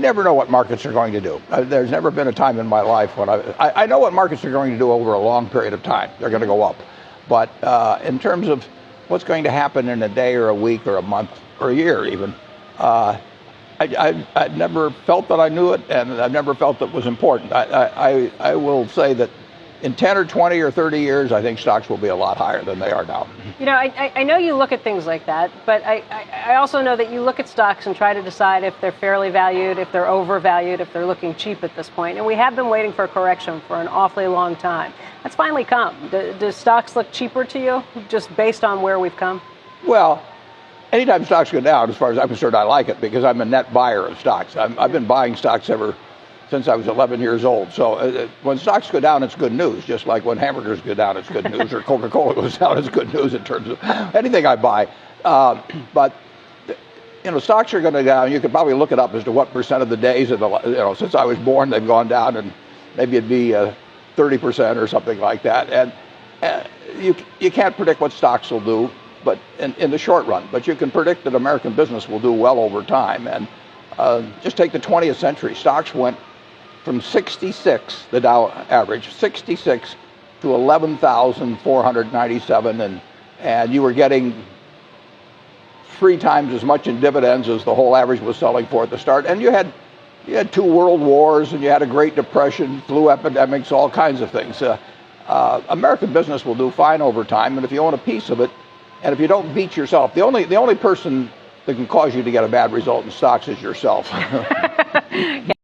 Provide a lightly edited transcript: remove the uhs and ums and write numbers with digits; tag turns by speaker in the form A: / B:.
A: never know what markets are going to do. There's never been a time in my life when I know what markets are going to do over a long period of time. They're going to go up. But in terms of what's going to happen in a day or a week or a month or a year even, I've never felt that I knew it, and I've never felt that it was important. I will say that in 10 or 20 or 30 years, I think stocks will be a lot higher than they are now.
B: You know, I know you look at things like that, but I also know that you look at stocks and try to decide if they're fairly valued, if they're overvalued, if they're looking cheap at this point. And we have been waiting for a correction for an awfully long time. That's finally come. Do stocks look cheaper to you, just based on where we've come?
A: Well, anytime stocks go down, as far as I'm concerned, I like it because I'm a net buyer of stocks. I've been buying stocks ever since I was 11 years old. So when stocks go down, it's good news. Just like when hamburgers go down, it's good news, or Coca-Cola goes down, it's good news in terms of anything I buy. But you know, stocks are going to go down. You could probably look it up as to what percent of the days of the, since I was born, they've gone down, and maybe it'd be 30% or something like that. And you can't predict what stocks will do, but in the short run. But you can predict that American business will do well over time. And just take the 20th century. Stocks went from 66, the Dow average, 66 to 11,497, and you were getting 3 times as much in dividends as the whole average was selling for at the start. And you had 2 world wars, and you had a Great Depression, flu epidemics, all kinds of things. American business will do fine over time, and if you own a piece of it, and if you don't beat yourself, the only person that can cause you to get a bad result in stocks is yourself.